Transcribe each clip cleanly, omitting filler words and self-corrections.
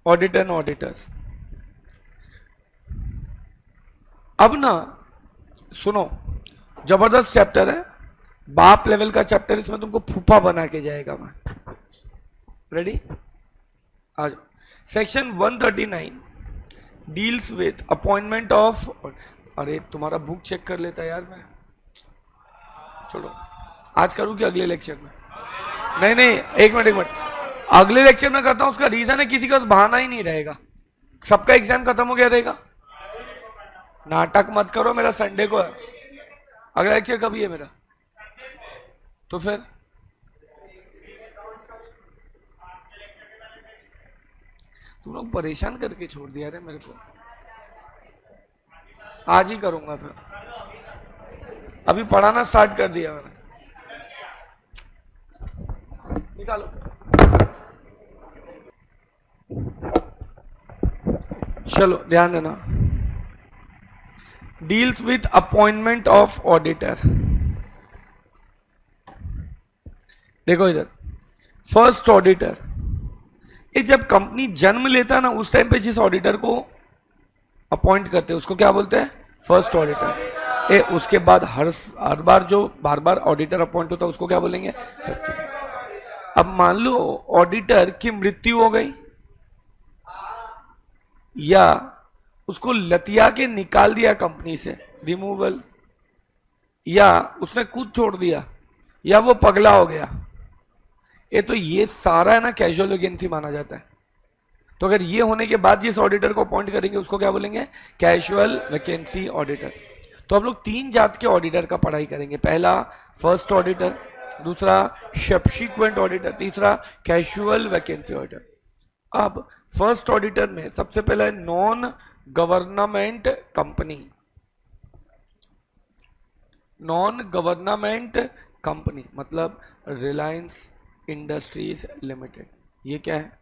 Audit and auditors. अब ना सुनो, जबरदस्त चैप्टर है, बाप लेवल का चैप्टर, इसमें तुमको फूफा बना के जाएगा मैं। रेडी? आ जाओ। Section 139 deals with appointment of, अरे तुम्हारा बुक चेक कर लेता यार मैं। चलो आज करूँ कि अगले लेक्चर में? नहीं नहीं, एक मिनट एक मिनट, अगले लेक्चर में करता हूँ। उसका रीजन है किसी का बहाना ही नहीं रहेगा, सबका एग्जाम खत्म हो गया रहेगा। नाटक मत करो, मेरा संडे को है। अगला लेक्चर कभी है मेरा? तो फिर तुम लोग परेशान करके छोड़ दिया रे मेरे को। आज ही करूंगा फिर, अभी पढ़ाना स्टार्ट कर दिया मैंने। निकालो। चलो ध्यान देना, deals with appointment of auditor. देखो इधर, फर्स्ट ऑडिटर, ये जब कंपनी जन्म लेता है ना, उस टाइम पे जिस ऑडिटर को अपॉइंट करते हैं उसको क्या बोलते हैं? First auditor. उसके बाद हर बार जो बार बार ऑडिटर अपॉइंट होता है उसको क्या बोलेंगे? सब्सिक्वेंट। अब मान लो ऑडिटर की मृत्यु हो गई, या उसको लतिया के निकाल दिया कंपनी से, रिमूवल, या उसने खुद छोड़ दिया, या वो पगला हो गया, ये सारा है ना कैजुअल वैकेंसी माना जाता है। तो अगर ये होने के बाद जिस ऑडिटर को अपॉइंट करेंगे उसको क्या बोलेंगे? Casual vacancy auditor. तो हम लोग 3 जात के ऑडिटर का पढ़ाई करेंगे। पहला फर्स्ट ऑडिटर, दूसरा सब्सिक्वेंट ऑडिटर, तीसरा कैजुअल वैकेंसी ऑडिटर। अब फर्स्ट ऑडिटर में सबसे पहला है non government company. Non government company मतलब रिलायंस इंडस्ट्रीज लिमिटेड। ये क्या है?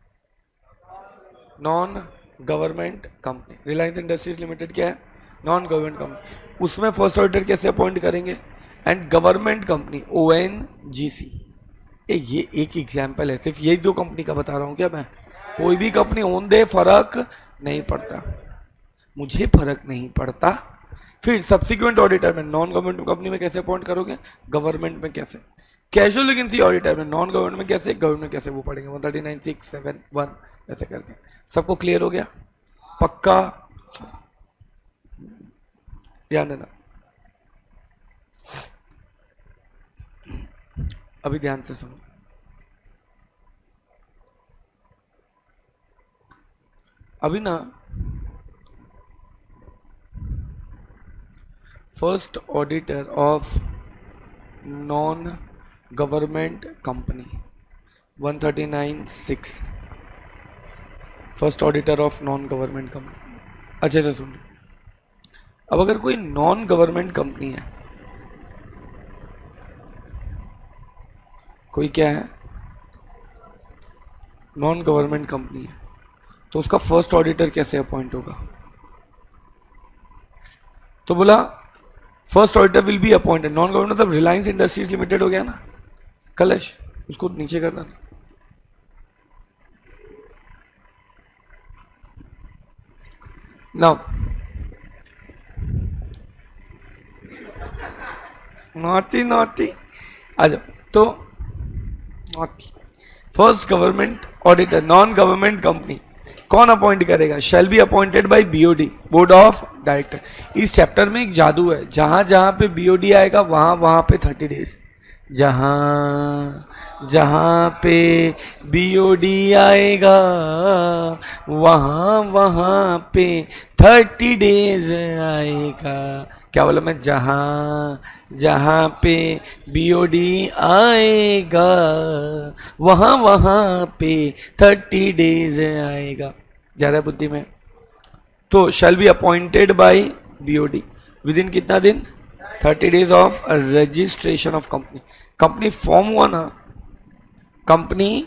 Non government company. Reliance industries limited क्या है? Non government company. उसमें फर्स्ट ऑडिटर कैसे अपॉइंट करेंगे? And government company ONGC। ये एक एग्जाम्पल है, सिर्फ यही 2 कंपनी का बता रहा हूं क्या मैं? कोई भी कंपनी ओन दे, फर्क नहीं पड़ता, मुझे फर्क नहीं पड़ता। फिर सब्सिक्वेंट ऑडिटर में नॉन गवर्नमेंट कंपनी में कैसे अपॉइंट करोगे? गवर्नमेंट में कैसे? कैजुअल वैकेंसी ऑडिटर में नॉन गवर्नमेंट में कैसे, गवर्नमेंट में कैसे, वो पढ़ेंगे 139(6)(7)(1) ऐसे करके। सबको क्लियर हो गया? पक्का? ध्यान देना, अभी ध्यान से सुनो। अभी ना first auditor of non government company 139(6), first auditor of non government company. अच्छे से सुन। अब अगर कोई नॉन गवर्नमेंट कंपनी है, कोई क्या है? नॉन गवर्नमेंट कंपनी है, तो उसका फर्स्ट ऑडिटर कैसे अपॉइंट होगा? तो बोला first auditor will be appointed, non government मतलब रिलायंस इंडस्ट्रीज लिमिटेड हो गया ना, कलश, उसको नीचे करना। नाउ नॉटी नॉटी आ जाओ। तो naughty first government auditor non government company कौन अपॉइंट करेगा? Shall be appointed by BOD, board of director. इस चैप्टर में एक जादू है, जहां जहां पे BOD आएगा वहां वहां पे 30 डेज, जहां जहां पे BOD आएगा वहां वहां पे 30 डेज आएगा। क्या बोला मैं? जहां जहां पे BOD आएगा वहां वहां पे 30 डेज आएगा। ज्यादा बुद्धि में तो shall be appointed by BOD with in कितना दिन? 30 days of registration of company. Company form हुआ ना, कंपनी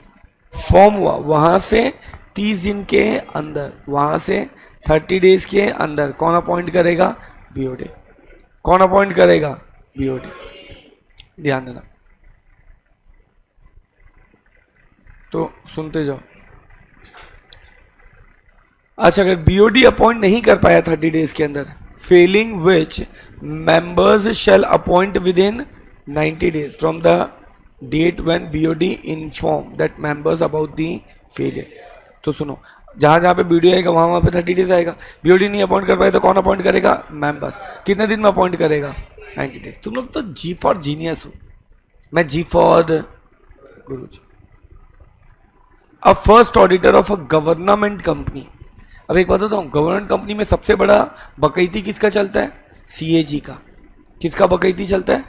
फॉर्म हुआ वहां से 30 दिन के अंदर, वहां से 30 डेज के अंदर कौन अपॉइंट करेगा? BOD। कौन अपॉइंट करेगा? BOD। ध्यान देना, तो सुनते जाओ। अच्छा, अगर बीओडी अपॉइंट नहीं कर पाया 30 डेज के अंदर, failing which members shall appoint within 90 days from the date when BOD inform that members about the failure. तो सुनो, जहां जहां पे बीओडी आएगा वहां वहां पे 30 डेज आएगा। बीओडी नहीं अपॉइंट कर पाए तो कौन अपॉइंट करेगा? मेंबर्स। कितने दिन में अपॉइंट करेगा? 90 डेज। तुम लोग तो जी फॉर जीनियस हो, मैं जी फॉर गुरु जी। अब first auditor of a government company. अब एक बात बताऊं, गवर्नमेंट कंपनी में सबसे बड़ा बकैती किसका चलता है? सीएजी का। किसका बकैती चलता है?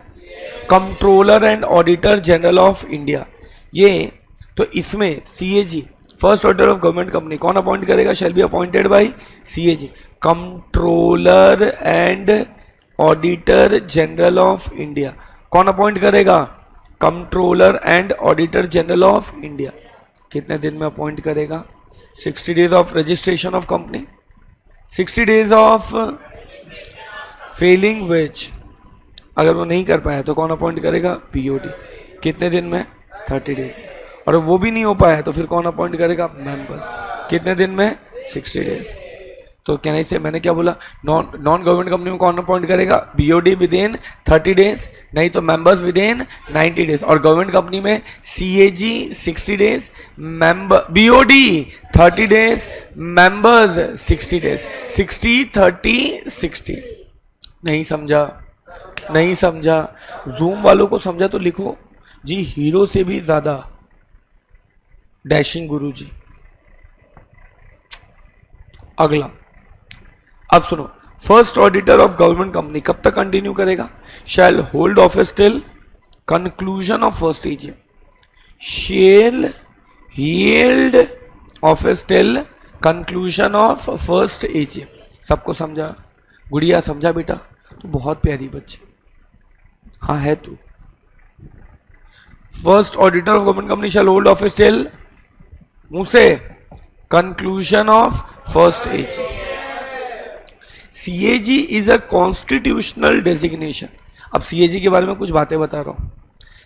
Controller and auditor general of India. ये तो इसमें CAG first auditor of government company कौन अपॉइंट करेगा? Shall be appointed by CAG. Controller and auditor general of India कौन अपॉइंट करेगा? Controller and auditor general of India. कितने दिन में अपॉइंट करेगा? 60 days of registration of company, 60 days of Fehling विच। अगर वो नहीं कर पाया तो कौन अपॉइंट करेगा? पीओडी। कितने दिन में? 30 डेज। और वो भी नहीं हो पाया तो फिर कौन अपॉइंट करेगा? मेंबर्स। कितने दिन में? 60 डेज। तो कहने से मैंने क्या बोला? नॉन गवर्नमेंट कंपनी में कौन अपॉइंट करेगा? बीओडी विद इन 30 डेज, नहीं तो मेंबर्स विद इन 90 डेज। और गवर्नमेंट कंपनी में CAG 60 days, member BOD 30 days, members 60 days. 60 30 60। नहीं समझा? नहीं समझा? जूम वालों को समझा तो लिखो जी, हीरो से भी ज्यादा डैशिंग गुरु जी। अगला, अब सुनो, first auditor of government company कब तक कंटिन्यू करेगा? Shall hold office till conclusion of first AGM. Shall held office till conclusion of first AGM. सबको समझा? गुड़िया समझा बेटा? तो बहुत प्यारी बच्ची, हाँ है तू। First auditor of government company shall hold office till, मुंह से, conclusion of first AGM. CAG is a constitutional designation. अब सीएजी के बारे में कुछ बातें बता रहा हूं।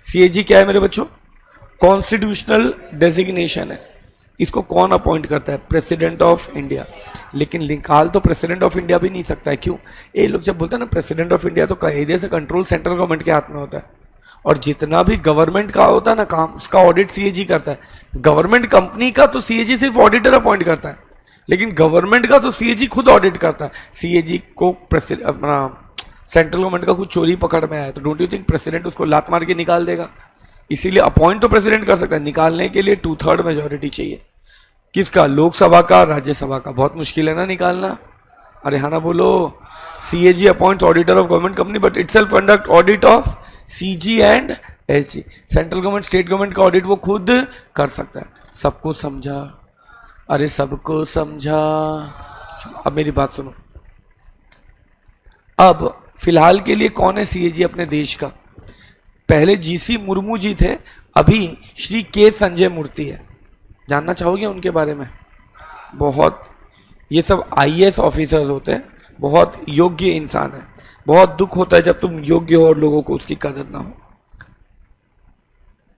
सीएजी क्या है मेरे बच्चों? कॉन्स्टिट्यूशनल डेजिग्नेशन है। इसको कौन अपॉइंट करता है? President of India. लेकिन निकाल तो प्रेसिडेंट ऑफ इंडिया भी नहीं सकता है। क्यों? ये लोग जब बोलते हैं ना प्रेसिडेंट ऑफ इंडिया, तो कायदे से कंट्रोल सेंट्रल गवर्नमेंट के हाथ में होता है। और जितना भी गवर्नमेंट का होता है ना काम, उसका ऑडिट सीएजी करता है। गवर्नमेंट कंपनी का तो सीएजी सिर्फ ऑडिटर अपॉइंट करता है, लेकिन गवर्नमेंट का तो सीएजी खुद ऑडिट करता है। सीएजी को अपना सेंट्रल गवर्नमेंट का कुछ चोरी पकड़ में आया तो डोंट यू थिंक प्रेसिडेंट उसको लात मार के निकाल देगा? इसीलिए अपॉइंट तो प्रेसिडेंट कर सकता है, निकालने के लिए 2/3 मेजोरिटी चाहिए। किसका? लोकसभा का, राज्यसभा का। बहुत मुश्किल है ना निकालना? अरे हाँ ना बोलो। CAG appoints auditor of government company but itself conduct audit of CG and SG. Central government state government का ऑडिट वो खुद कर सकता है। सबको समझा? अरे सबको समझा? अब मेरी बात सुनो। अब फिलहाल के लिए कौन है सीएजी अपने देश का? पहले जीसी मुर्मू जी थे, अभी श्री के संजय मूर्ति है। जानना चाहोगे उनके बारे में? बहुत, ये सब आईएएस ऑफिसर्स होते हैं, बहुत योग्य इंसान है। बहुत दुख होता है जब तुम योग्य हो और लोगों को उसकी कदर ना हो।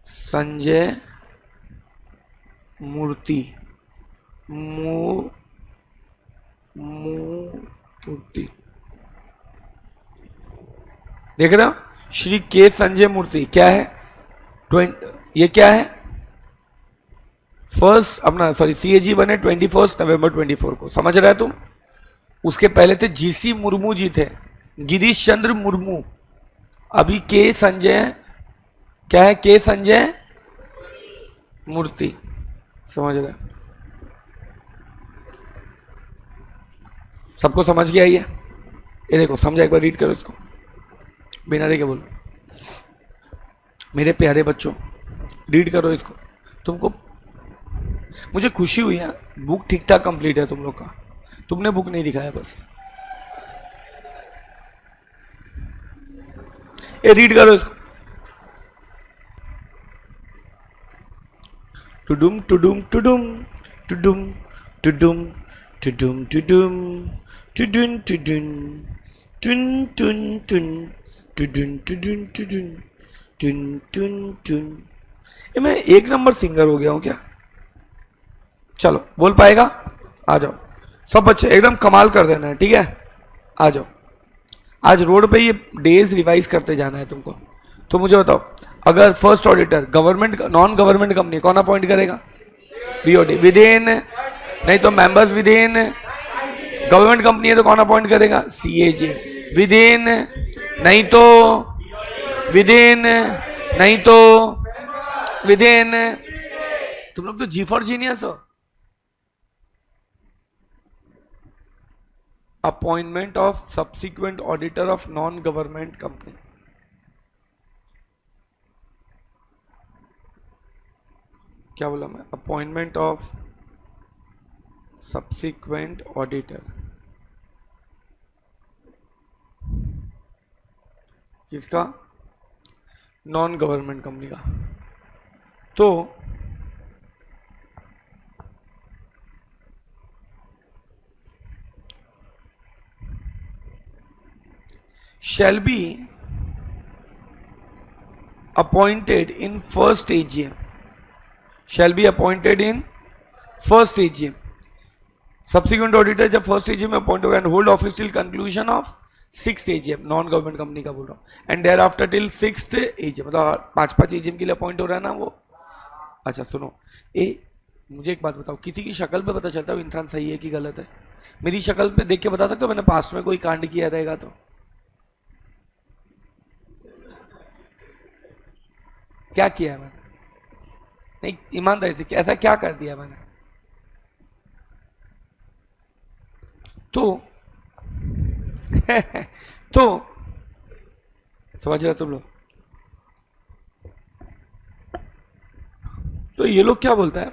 संजय मूर्ति, मूर्ति देख रहे हो? श्री के संजय मूर्ति क्या है? ये क्या है? फर्स्ट अपना सीएजी बने 21 नवंबर 24 को। समझ रहा है तुम? उसके पहले थे जीसी मुर्मू जी थे, गिरीश चंद्र मुर्मू। अभी के संजय क्या है? के संजय मूर्ति। समझ रहे? सबको समझ गया? ये देखो, समझा? एक बार रीड करो इसको बिना देखे बोलो। मेरे प्यारे बच्चों, रीड करो इसको। तुमको, मुझे खुशी हुई है, बुक ठीक ठाक कंप्लीट है तुम लोग का। तुमने बुक नहीं दिखाया बस। ये रीड करो इसको। टुडुम टुडुम टुडुम टुडुम टुडुम टुडुम टुडुम टुडुन टुडुन टुन टुन टुन टुडुन टुडुन टुडुन टुन टुन टुन। ये मैं 1 नंबर सिंगर हो गया हूं क्या? चलो, बोल पाएगा? आ जाओ। सब बच्चे एकदम कमाल कर देना है, ठीक है। आ जाओ, आज रोड पे ये डेज रिवाइज करते जाना है तुमको। तो मुझे बताओ, अगर first auditor government non government company कौन अपॉइंट करेगा? बीओडी विद इन, नहीं तो members with in. Government company है तो कौन अपॉइंट करेगा? सीएजी विद इन, नहीं तो विद इन, नहीं तो विद इन। तुम लोग तो जी फॉर जीनियस हो। Appointment of subsequent auditor of non government company. क्या बोला मैं? अपॉइंटमेंट ऑफ सब्सिक्वेंट ऑडिटर किसका? नॉन गवर्नमेंट कंपनी का। तो shall be appointed in first AGM, shall be appointed in first AGM। Subsequent auditor जब first AGM में appoint होगा and hold office till conclusion of sixth AGM, non government company का बोल रहा हूँ, and thereafter till sixth AGM, मतलब 5-5 AGM के लिए अपॉइंट हो रहा है ना वो। अच्छा सुनो, मुझे एक बात बताओ, किसी की शक्ल पे पता चलता है इंसान सही है कि गलत है? मेरी शक्ल पे देख के बता सकते हो मैंने पास्ट में कोई कांड किया रहेगा तो? क्या किया है मैंने? नहीं, ईमानदारी से ऐसा क्या कर दिया मैंने? तो तो समझ रहे तुम लोग? तो ये लोग क्या बोलता है,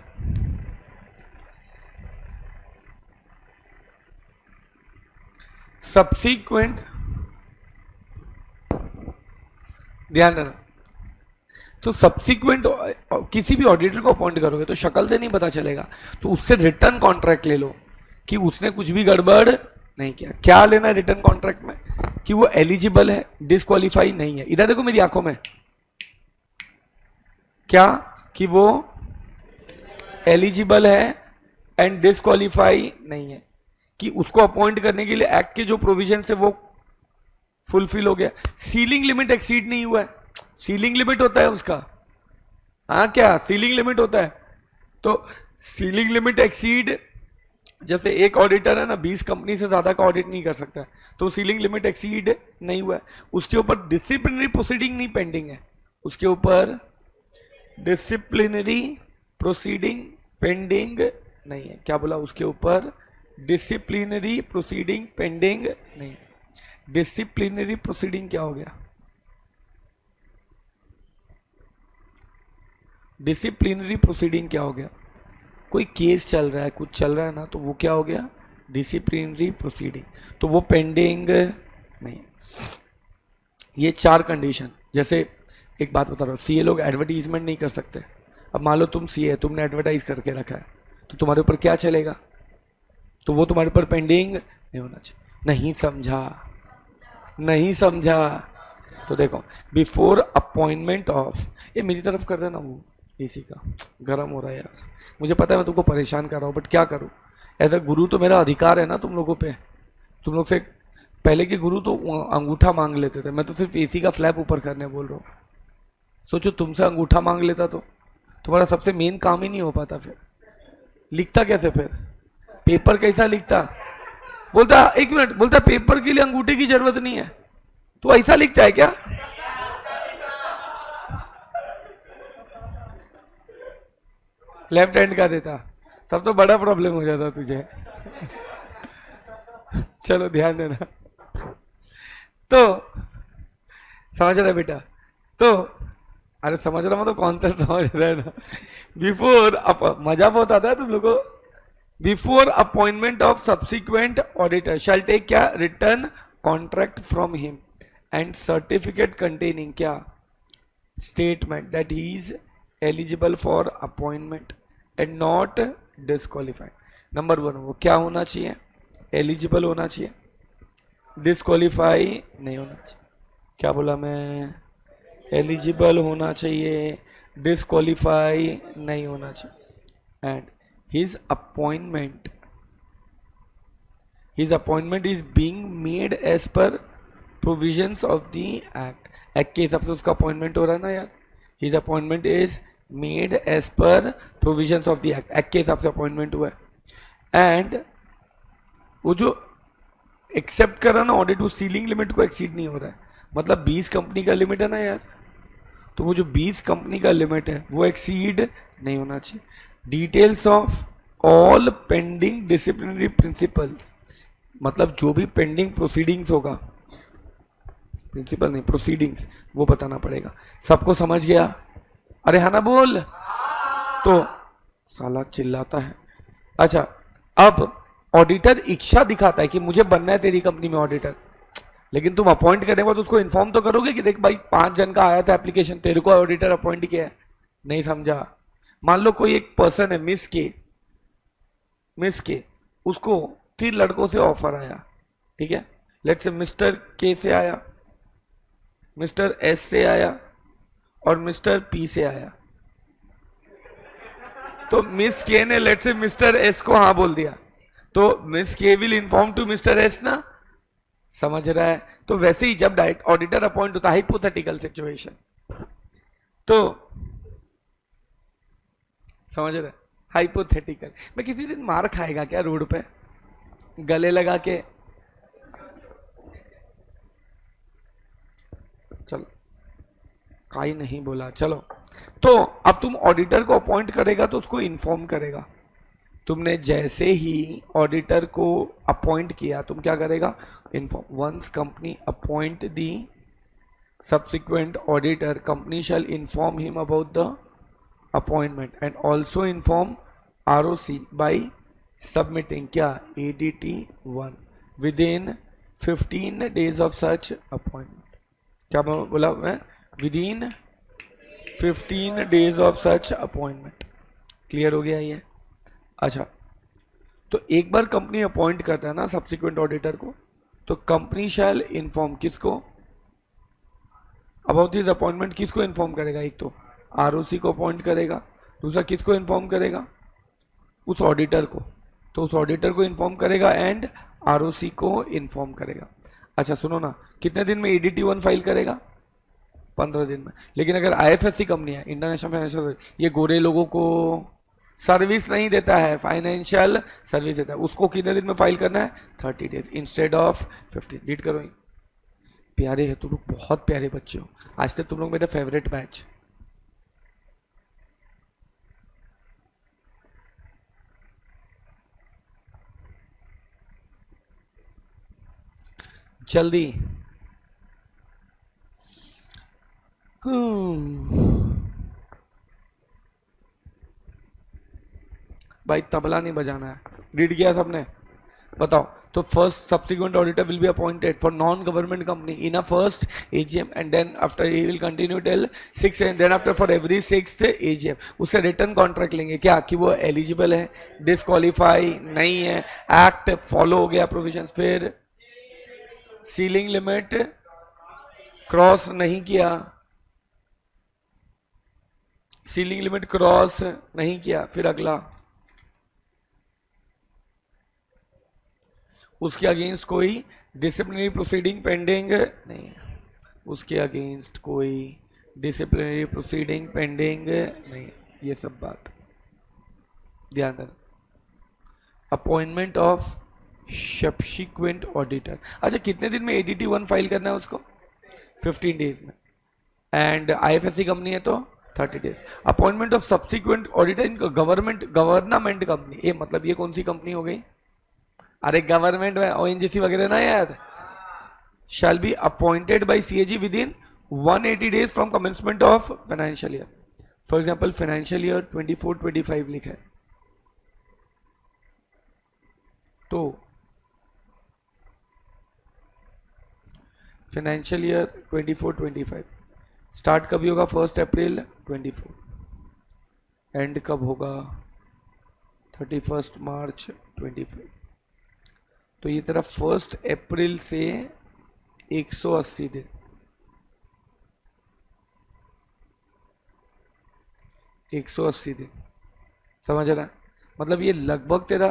सब्सिक्वेंट, ध्यान देना, तो सब्सिक्वेंट किसी भी ऑडिटर को अपॉइंट करोगे तो शक्ल से नहीं पता चलेगा, तो उससे रिटर्न कॉन्ट्रैक्ट ले लो कि उसने कुछ भी गड़बड़ नहीं किया। क्या लेना है रिटर्न कॉन्ट्रैक्ट में? कि वो एलिजिबल है, डिस्क्वालीफाई नहीं है। इधर देखो मेरी आंखों में, क्या कि वो एलिजिबल है एंड डिस्क्वालीफाई नहीं है, कि उसको अपॉइंट करने के लिए एक्ट के जो प्रोविजन है वो फुलफिल हो गया। सीलिंग लिमिट एक्सीड नहीं हुआ है, सीलिंग लिमिट होता है उसका, हाँ क्या सीलिंग लिमिट होता है? तो सीलिंग लिमिट एक्सीड, जैसे एक ऑडिटर है ना 20 कंपनी से ज्यादा का ऑडिट नहीं कर सकता है, तो सीलिंग लिमिट एक्सीड नहीं हुआ है। उसके ऊपर डिसिप्लिनरी प्रोसीडिंग नहीं पेंडिंग है, उसके ऊपर डिसिप्लिनरी प्रोसीडिंग पेंडिंग नहीं है। क्या बोला? उसके ऊपर डिसिप्लिनरी प्रोसीडिंग पेंडिंग नहीं। डिसिप्लिनरी प्रोसीडिंग क्या हो गया? डिसिप्लिनरी प्रोसीडिंग क्या हो गया? कोई केस चल रहा है, कुछ चल रहा है ना, तो वो क्या हो गया? डिसिप्लिनरी प्रोसीडिंग, तो वो पेंडिंग नहीं। ये 4 कंडीशन। जैसे एक बात बता रहा हूँ, सीए लोग एडवर्टीजमेंट नहीं कर सकते। अब मान लो तुम सीए, तुमने एडवर्टाइज करके रखा है, तो तुम्हारे ऊपर क्या चलेगा? तो वो तुम्हारे ऊपर पेंडिंग नहीं होना चाहिए। नहीं समझा? नहीं समझा? तो देखो, बिफोर अपॉइंटमेंट ऑफ, ये मेरी तरफ कर देना, वो एसी का गर्म हो रहा है यार, मुझे पता है मैं तुमको परेशान कर रहा हूँ, बट क्या करूँ, एज अ गुरु तो मेरा अधिकार है ना तुम लोगों पे। तुम लोग से पहले के गुरु तो अंगूठा मांग लेते थे, मैं तो सिर्फ एसी का फ्लैप ऊपर करने बोल रहा हूँ। सोचो तुमसे अंगूठा मांग लेता तो तुम्हारा सबसे मेन काम ही नहीं हो पाता, फिर लिखता कैसे? फिर पेपर कैसा लिखता? बोलता 1 मिनट, बोलता पेपर के लिए अंगूठे की जरूरत नहीं है, तो ऐसा लिखता है क्या? लेफ्ट हैंड का देता, तब तो बड़ा प्रॉब्लम हो जाता तुझे। चलो ध्यान देना। तो समझ रहा बेटा? तो अरे समझ रहा, मतलब कॉन्सेप्ट समझ रहा है ना? बिफोर, मजा बहुत आता है तुम लोगों को। Before appointment of subsequent auditor shall take क्या? Written contract from him and certificate containing क्या? Statement that he is eligible for appointment and not disqualified. Number 1 वो क्या होना चाहिए? एलिजिबल होना चाहिए, डिस्क्वालीफाई नहीं होना चाहिए। क्या बोला मैं? एलिजिबल होना चाहिए, डिस्क्वालीफाई नहीं होना चाहिए, and his appointment his appointment is being made as per provisions of the act. Act के हिसाब से उसका अपॉइंटमेंट हो रहा है ना यार। His appointment is made as per provisions of the act, act के हिसाब से अपॉइंटमेंट हुआ है। एंड वो जो एक्सेप्ट कर रहा ना ऑडिट, वो सीलिंग लिमिट को एक्सीड नहीं हो रहा है। मतलब 20 कंपनी का लिमिट है ना यार, तो वो जो 20 कंपनी का लिमिट है वो एक्सीड नहीं होना चाहिए। Details of all pending disciplinary principles, मतलब जो भी पेंडिंग प्रोसीडिंग्स होगा, प्रिंसिपल नहीं प्रोसीडिंग्स, वो बताना पड़ेगा। सबको समझ गया? अरे हाँ ना बोल, तो साला चिल्लाता है। अच्छा, अब ऑडिटर इच्छा दिखाता है कि मुझे बनना है तेरी कंपनी में ऑडिटर, लेकिन तुम अपॉइंट करने के बाद उसको इन्फॉर्म तो करोगे कि देख भाई 5 जन का आया था एप्लीकेशन, तेरे को ऑडिटर अपॉइंट किया है। नहीं समझा? मान लो कोई एक पर्सन है मिस के उसको 3 लड़कों से ऑफर आया, ठीक है। लेट्स से मिस्टर के से आया, मिस्टर एस से आया और मिस्टर पी से आया। तो मिस के ने लेट्स से मिस्टर एस को हाँ बोल दिया, तो miss K will inform to mister S ना, समझ रहा है? तो वैसे ही जब डायरेक्ट ऑडिटर अपॉइंट होता है, हाइपोथेटिकल सिचुएशन, तो समझ रहा है? हाइपोथेटिकल मैं किसी दिन मार खाएगा क्या रोड पे गले लगा के? चलो काई नहीं बोला, चलो। तो अब तुम ऑडिटर को अपॉइंट करेगा तो उसको इन्फॉर्म करेगा। तुमने जैसे ही ऑडिटर को अपॉइंट किया, तुम क्या करेगा? Inform. Once company appoint the subsequent auditor, company shall inform him about the appointment and also inform ROC by submitting क्या ADT 1 within 15 days of such appointment। क्या बोला मैं? within 15 days of such appointment। Clear हो गया ये? अच्छा, तो एक बार कंपनी अपॉइंट करता है ना सब्सिक्वेंट ऑडिटर को, तो कंपनी शैल इन्फॉर्म किसको अबाउट दिस अपॉइंटमेंट? किसको इन्फॉर्म करेगा? एक तो आरओसी को अपॉइंट करेगा, दूसरा किसको इन्फॉर्म करेगा? उस ऑडिटर को। तो उस ऑडिटर को इन्फॉर्म करेगा एंड आरओसी को इन्फॉर्म करेगा। अच्छा सुनो ना, कितने दिन में एडीटी 1 फाइल करेगा? 15 दिन में। लेकिन अगर आईएफएससी कंपनी है, इंटरनेशनल फाइनेंशियल, ये गोरे लोगों को सर्विस नहीं देता है, फाइनेंशियल सर्विस देता है, उसको कितने दिन में फाइल करना है? 30 डेज इंस्टेड ऑफ 15। रीड करो। प्यारे है तुम लोग, बहुत प्यारे बच्चे हो, आज तक तुम लोग मेरा फेवरेट बैच। जल्दी भाई तबला नहीं बजाना है। रीड किया सबने? बताओ। तो first subsequent auditor will be appointed for non government company in a first AGM and then after he will continue till 6 and then after for every 6th AGM. उससे रिटर्न कॉन्ट्रैक्ट लेंगे क्या कि वो eligible है, disqualify नहीं है, act follow हो गया प्रोविजंस, फिर सीलिंग लिमिट क्रॉस नहीं किया, सीलिंग लिमिट क्रॉस नहीं किया, फिर अगला उसके अगेंस्ट कोई डिसिप्लिनरी प्रोसीडिंग पेंडिंग नहीं, उसके अगेंस्ट कोई डिसिप्लिनरी प्रोसीडिंग पेंडिंग नहीं, ये सब बात ध्यान देना। Appointment of subsequent auditor. अच्छा, कितने दिन में एडीटी 1 फाइल करना है उसको? 15 डेज में। एंड आईएफएससी कंपनी है तो 30 days. Appointment of subsequent auditor in government company, ये मतलब ये कौन सी कंपनी हो गई? अरे गवर्नमेंट में ओएनजीसी वगैरह ना यार। Shall be appointed by CAG with in 180 days from commencement of financial year. For example financial year 24-25 लिखा है, तो फाइनेंशियल ईयर 24-25 स्टार्ट कभी होगा? 1 अप्रैल 24। एंड कब होगा? 31 मार्च 25। तो ये तरफ 1 अप्रैल से 180 दिन, 180 दिन, समझ रहा है? मतलब ये लगभग तेरा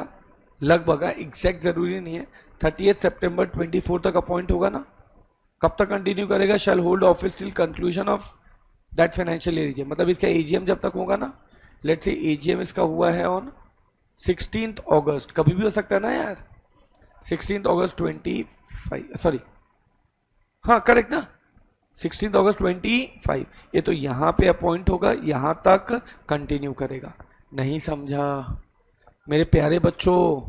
लगभग, एग्जैक्ट जरूरी नहीं है, 30 सितंबर 24 तक अपॉइंट होगा ना, कब तक कंटिन्यू करेगा, shall hold office till conclusion of that financial year AGM, मतलब इसका एजीएम जब तक होगा ना, लेट्स से एजीएम इसका हुआ है ऑन 16 अगस्त, कभी भी हो सकता है ना यार, 16 अगस्त 25, सॉरी हाँ करेक्ट ना, 16 अगस्त 25, ये तो यहाँ पे अपॉइंट होगा, यहाँ तक कंटिन्यू करेगा। नहीं समझा मेरे प्यारे बच्चों,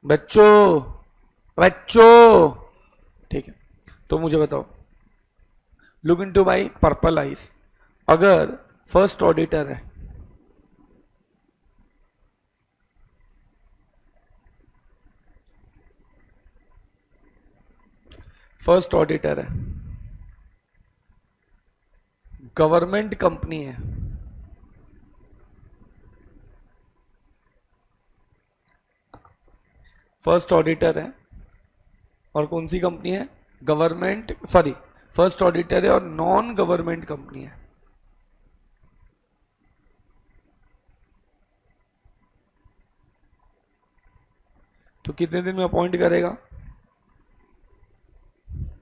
बच्चों बच्चों, ठीक है, तो मुझे बताओ, look into my purple eyes, अगर फर्स्ट ऑडिटर है, फर्स्ट ऑडिटर है, गवर्नमेंट कंपनी है, फर्स्ट ऑडिटर है और कौन सी कंपनी है, गवर्नमेंट, सॉरी फर्स्ट ऑडिटर है और नॉन गवर्नमेंट कंपनी है, तो कितने दिन में अपॉइंट करेगा,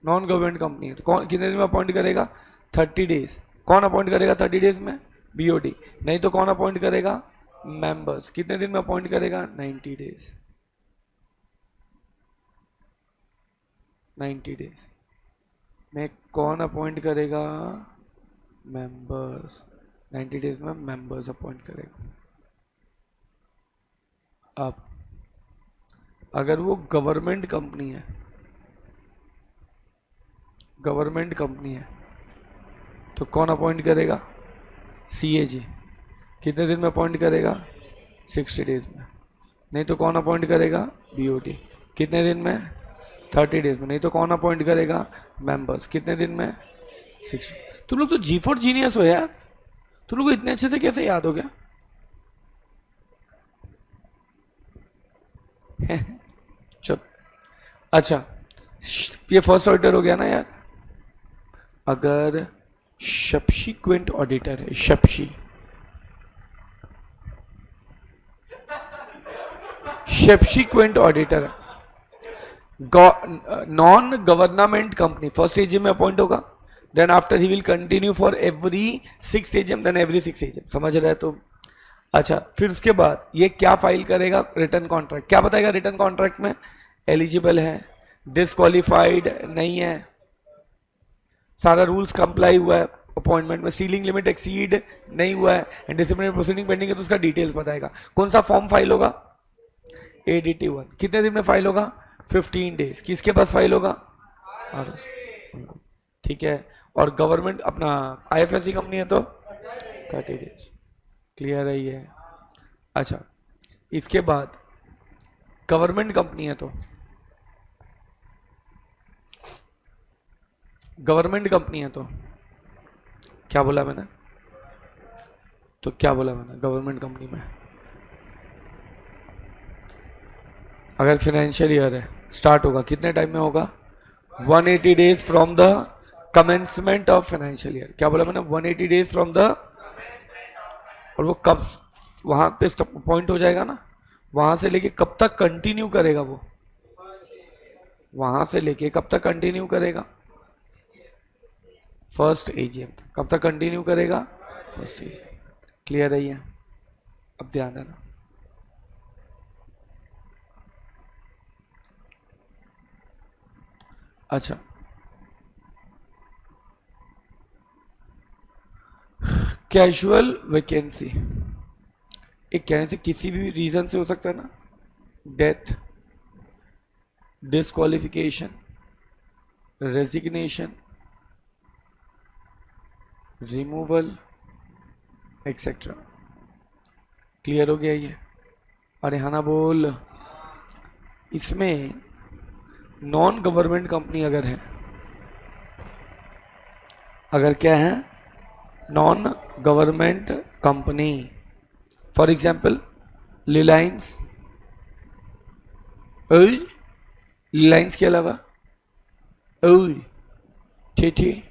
नॉन गवर्नमेंट कंपनी है तो कौन कितने दिन में अपॉइंट करेगा, 30 डेज, कौन अपॉइंट करेगा 30 डेज में, बीओडी, नहीं तो कौन अपॉइंट करेगा, मेंबर्स, कितने दिन में अपॉइंट करेगा, 90 डेज, 90 डेज में कौन अपॉइंट करेगा, मेंबर्स, 90 डेज में मेंबर्स अपॉइंट करेगा। अब अगर वो गवर्नमेंट कंपनी है, गवर्नमेंट कंपनी है तो कौन अपॉइंट करेगा, सीएजी, कितने दिन में अपॉइंट करेगा, 60 डेज में, नहीं तो कौन अपॉइंट करेगा, बीओटी, कितने दिन में, 30 डेज में, नहीं तो कौन अपॉइंट करेगा, मेंबर्स, कितने दिन में, 60। तुम लोग तो जी फॉर जीनियस हो यार, तुम लोग को इतने अच्छे से कैसे याद हो गया चल, अच्छा ये फर्स्ट ऑडिटर हो गया ना यार, अगर सब्सिक्वेंट ऑडिटर है, सब्सिक्वेंट ऑडिटर है, non government company, first AGM में अपॉइंट होगा, then after he will continue for every 6 AGM, then every 6 AGM, समझ रहे हैं तो। अच्छा फिर उसके बाद ये क्या फाइल करेगा, रिटर्न कॉन्ट्रैक्ट, क्या बताएगा रिटर्न कॉन्ट्रैक्ट में, एलिजिबल है, डिसक्वालीफाइड नहीं है, सारा रूल्स कंप्लाई हुआ है, अपॉइंटमेंट में सीलिंग लिमिट एक्सीड नहीं हुआ है, एंड डिसिप्लिनरी प्रोसीडिंग पेंडिंग है तो उसका डिटेल्स बताएगा, कौन सा फॉर्म फाइल होगा, ADT1, कितने दिन में फाइल होगा, 15 डेज, किसके पास फाइल होगा, ठीक है, और गवर्नमेंट अपना IFSC कंपनी है तो 30 डेज, क्लियर है ये। अच्छा इसके बाद गवर्नमेंट कंपनी है तो, गवर्नमेंट कंपनी है तो क्या बोला मैंने, तो क्या बोला मैंने, गवर्नमेंट कंपनी में अगर फाइनेंशियल ईयर है स्टार्ट होगा कितने टाइम में होगा, 180 days from the commencement of financial year, क्या बोला मैंने, 180 डेज फ्रॉम द, और वो कब वहां पे पॉइंट हो जाएगा ना, वहां से लेके कब तक कंटिन्यू करेगा वो, वहां से लेके कब तक कंटिन्यू करेगा, फर्स्ट एजीएम, कब तक कंटिन्यू करेगा, फर्स्ट एजीएम, क्लियर है ये, अब ध्यान देना। अच्छा कैजुअल वैकेंसी, एक कहने से किसी भी रीजन से हो सकता है ना, death, disqualification, resignation, removal etcetera, clear हो गया ये, अरे हाँ ना बोल, इसमें नॉन गवर्नमेंट कंपनी अगर है, अगर क्या है, non government company, for example Reliance, Reliance के अलावा ठीक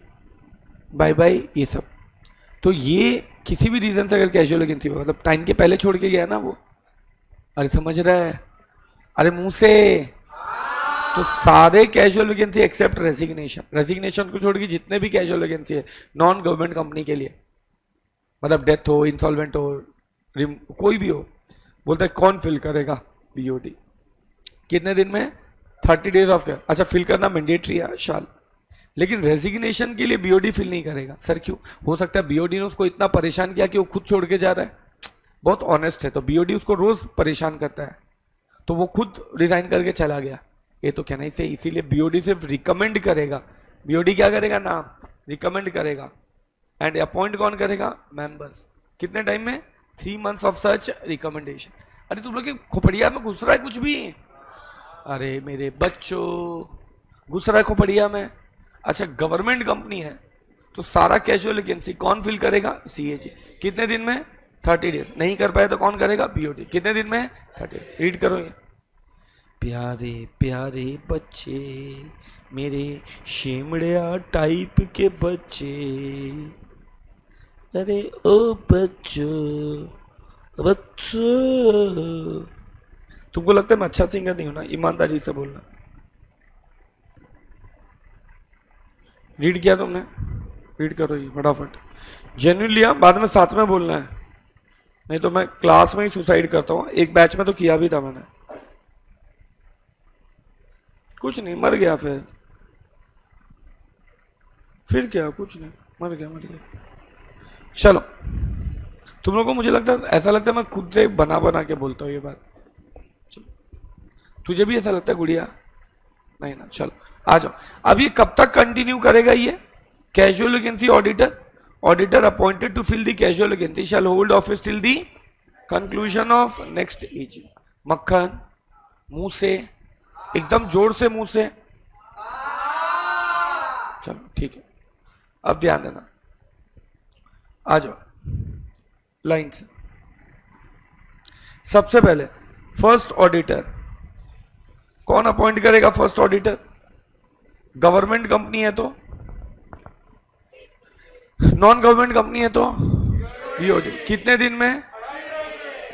बाय बाय ये सब, तो ये किसी भी रीजन से अगर कैजुअल वैकेंसी हो, मतलब टाइम के पहले छोड़ के गया ना वो, अरे समझ रहा है, अरे मुंह से। तो सारे casual vacancy except resignation, resignation को छोड़ के जितने भी कैजुअल वैकेंसी है नॉन गवर्नमेंट कंपनी के लिए, मतलब डेथ हो, इंसॉल्वेंट हो, कोई भी हो, बोलते हैं कौन फिल करेगा? बीओडी। कितने दिन में? 30 डेज ऑफ केयर। अच्छा, फिल करना मैंडेटरी है शाल, लेकिन रेजिग्नेशन के लिए बीओडी फिल नहीं करेगा। सर क्यों? हो सकता है बीओडी ने उसको इतना परेशान किया कि वो खुद छोड़ के जा रहा है, बहुत ऑनेस्ट है, तो बीओडी उसको रोज परेशान करता है, तो वो खुद रिजाइन करके चला गया। ये तो कहना ही सही, इसीलिए बीओडी सिर्फ रिकमेंड करेगा। बीओडी क्या करेगा? नाम रिकमेंड करेगा। एंड अपॉइंट कौन करेगा? मेंबर्स। कितने टाइम में? 3 months ऑफ सच रिकमेंडेशन। अरे तुम लोग की खोपड़िया में घुस रहा है कुछ भी? अरे मेरे बच्चों, घुस रहा है खोपड़िया में। अच्छा, गवर्नमेंट कंपनी है तो सारा कैजुअल वैकेंसी कौन फिल करेगा? सीएजी। कितने दिन में? 30 डेज। नहीं कर पाए तो कौन करेगा? बीओडी। कितने दिन में? 30। रीड करो ये। प्यारे प्यारे बच्चे, मेरे शेमड़िया टाइप के बच्चे, अरे ओ बच्चों, बच्चों। तुमको लगता है मैं अच्छा सिंगर नहीं हूं ना? ईमानदारी से बोलना। रीड किया तुमने? रीड करो ये फटाफट, जेन्युइनली। बाद में साथ में बोलना है, नहीं तो मैं क्लास में ही सुसाइड करता हूँ। एक बैच में तो किया भी था मैंने, कुछ नहीं, मर गया। फिर क्या? कुछ नहीं, मर गया, मर गया। चलो, तुम लोगों को मुझे लगता है, ऐसा लगता है मैं खुद से बना बना के बोलता हूँ ये बात। चलो, तुझे भी ऐसा लगता है गुड़िया? नहीं ना? चलो आ जाओ। अब ये कब तक कंटिन्यू करेगा? ये casual vacancy auditor, auditor appointed to fill the casual vacancy shall hold office till the conclusion of next AG. मक्खन, मुंह से, एकदम जोर से मुंह से। चलो ठीक है, अब ध्यान देना, आ जाओ लाइन से। सबसे पहले फर्स्ट ऑडिटर कौन अपॉइंट करेगा? फर्स्ट ऑडिटर गवर्नमेंट कंपनी है तो, नॉन गवर्नमेंट कंपनी है तो बीओडी। कितने दिन में?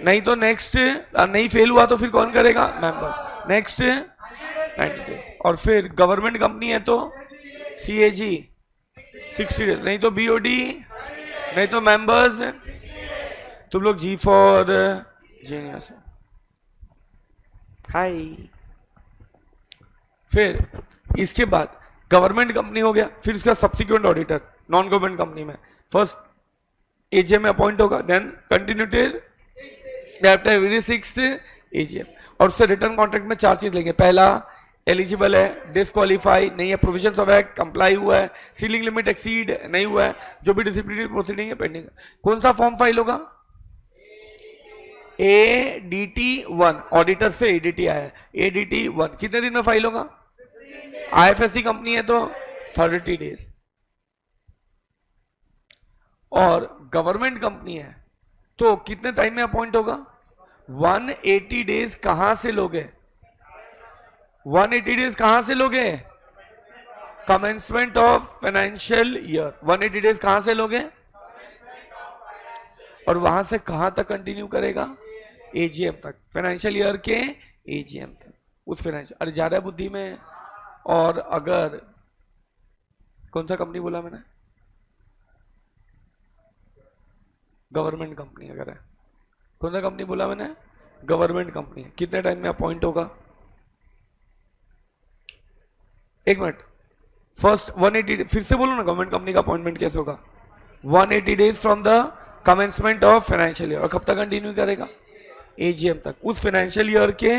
नहीं तो नेक्स्ट, नहीं फेल हुआ तो फिर कौन करेगा? मेंबर्स। Next 90 days. और फिर गवर्नमेंट कंपनी है तो सीएजी 60 डेज। नहीं तो बीओडी, नहीं तो मेंबर्स। तुम लोग जी फॉर जीनियस। हाय। फिर इसके बाद गवर्नमेंट कंपनी हो गया, फिर इसका subsequent auditor non government company में फर्स्ट एजीएम में अपॉइंट होगा, then continued after every 6th AGM. और उससे रिटर्न कॉन्ट्रैक्ट में 4 चीज लेंगे। पहला, एलिजिबल है, डिस्क्वालीफाई नहीं है, प्रोविजंस ऑफ एक्ट कंप्लाई हुआ है, सीलिंग लिमिट एक्सीड नहीं हुआ है, जो भी डिसिप्लिनरी प्रोसीडिंग है पेंडिंग है। कौन सा फॉर्म फाइल होगा? ADT1। ऑडिटर से ADT आया है, ADT1 कितने दिन में फाइल होगा? IFSC कंपनी है तो 30 डेज। और गवर्नमेंट कंपनी है तो कितने टाइम में अपॉइंट होगा? 180 डेज। कहां से लोगे? 180 डेज कहां से लोगे? Commencement of financial year. 180 days कहां से लोगे? और वहां से कहां तक कंटिन्यू करेगा? एजीएम तक, फाइनेंशियल ईयर के एजीएम तक। उस फाइनेंशियल, अरे जा रहा है बुद्धि में। और अगर कौन सा कंपनी बोला मैंने? गवर्नमेंट कंपनी अगर है, कौन सा कंपनी बोला मैंने? Government company. कितने टाइम में अपॉइंट होगा? एक मिनट, फर्स्ट 180, फिर से बोलो ना, गवर्नमेंट कंपनी का अपॉइंटमेंट कैसे होगा? 180 days from the commencement of financial year. और कब तक कंटिन्यू करेगा? एजीएम तक, उस फाइनेंशियल ईयर के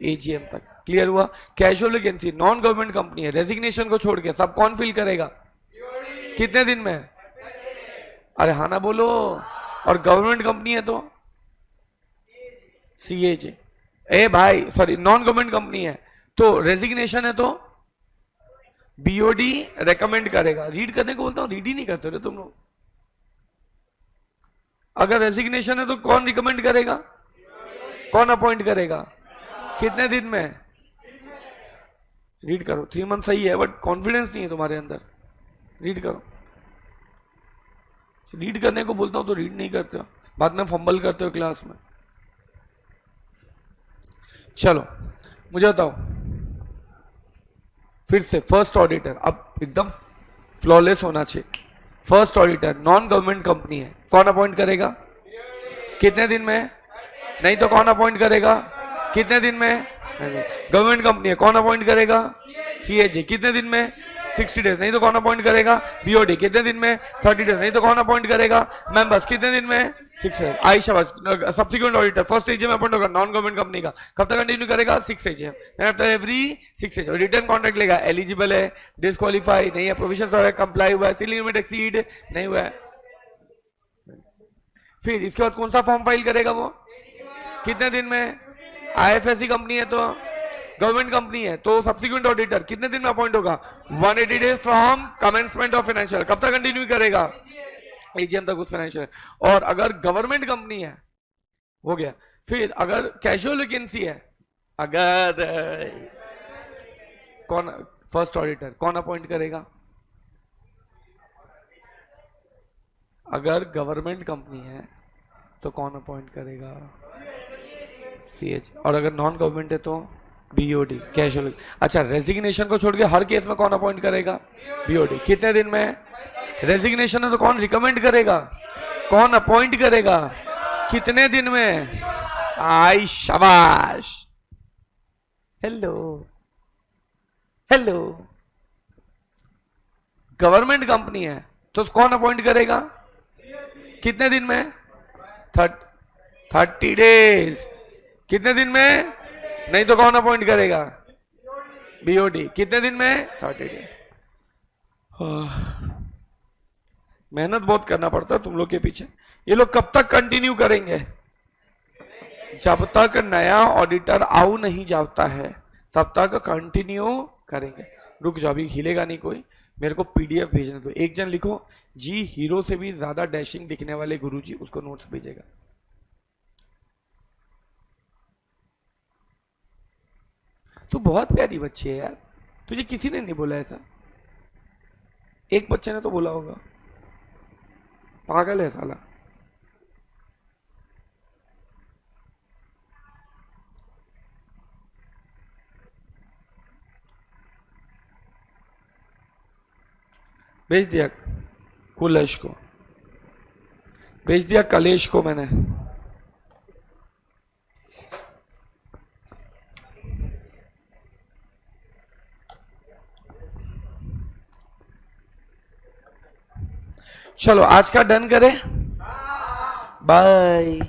एजीएम तक। क्लियर हुआ? Casual vacancy non government company है, रेजिग्नेशन को छोड़ के सब कौन फिल करेगा? कितने दिन में? अरे हाँ ना बोलो। और गवर्नमेंट कंपनी है तो सीएजी। ए भाई सॉरी, नॉन गवर्नमेंट कंपनी है तो रेजिग्नेशन है तो बीओडी रेकमेंड करेगा। रीड करने को बोलता हूं, रीड ही नहीं करते हो तुम लोग। अगर रेजिग्नेशन है तो कौन रिकमेंड करेगा? कौन अपॉइंट करेगा? कितने दिन में? रीड करो। 3 months सही है, बट कॉन्फिडेंस नहीं है तुम्हारे अंदर। रीड करो। रीड करने को बोलता हूं तो रीड नहीं करते हो, बाद में फंबल करते हो क्लास में। चलो मुझे बताओ फिर से, फर्स्ट ऑडिटर अब एकदम फ्लॉलेस होना चाहिए। First auditor non government company है, कौन अपॉइंट करेगा? कितने दिन में? नहीं तो कौन अपॉइंट करेगा? कितने दिन में? गवर्नमेंट कंपनी है, कौन अपॉइंट करेगा? सीएजी। कितने दिन में? 60 डेज। नहीं तो कौन अपॉइंट करेगा? बीओडी। कितने दिन में? 30 डेज। नहीं तो कौन अपॉइंट करेगा? मेंबर्स। कितने दिन में? 6 डेज। आई शाबाश। Subsequent auditor first AGM appoint होगा नॉन गवर्नमेंट कंपनी का, कब तक कंटिन्यू करेगा? 6 AGM. After every 6 AGM return contract लेगा, एलिजिबल है, डिस्क्वालीफाई नहीं है, प्रोविजन कंप्लाई हुआ है, सीलिंग लिमिट एक्सीड नहीं हुआ है। फिर इसके बाद कौन सा फॉर्म फाइल करेगा वो? कितने दिन में? आईएफएससी कंपनी है तो गवर्नमेंट कंपनी है तो सब्सिक्वेंट ऑडिटर कितने दिन में अपॉइंट होगा? 180 days from commencement of financial. कब तक कंटिन्यू करेगा? एजीएम तक उस फाइनेंशियल। और अगर गवर्नमेंट कंपनी है हो गया। फिर अगर कैजुअल वैकेंसी है, अगर कौन फर्स्ट ऑडिटर कौन अपॉइंट करेगा? अगर गवर्नमेंट कंपनी है तो कौन अपॉइंट करेगा? सीएच। और अगर नॉन गवर्नमेंट है तो बीओडी, कैजुअल। अच्छा, रेजिग्नेशन को छोड़ के हर केस में कौन अपॉइंट करेगा? बीओडी। कितने दिन में? रेजिग्नेशन है तो कौन रिकमेंड करेगा? कौन अपॉइंट करेगा? कितने दिन में? आई शाबाश। Hello hello. गवर्नमेंट कंपनी है तो कौन अपॉइंट करेगा? कितने दिन में? 30 डेज। कितने दिन में? नहीं तो कौन अपॉइंट करेगा? बीओडी। कितने दिन में? 30 डेज। मेहनत बहुत करना पड़ता है तुम लोग के पीछे। ये लोग कब तक कंटिन्यू करेंगे? जब तक नया ऑडिटर आऊ नहीं जाता है तब तक कंटिन्यू करेंगे। रुक जाओ, अभी हिलेगा नहीं कोई। मेरे को पीडीएफ भेजने दो। एक जन लिखो जी, हीरो से भी ज्यादा डैशिंग दिखने वाले गुरुजी, उसको नोट्स भेजेगा। तू बहुत प्यारी बच्ची है यार, तुझे किसी ने नहीं बोला ऐसा? एक बच्चे ने तो बोला होगा। पागल है साला। भेज दिया कुलेश को, भेज दिया कलेश को मैंने। चलो आज का डन करें। बाय।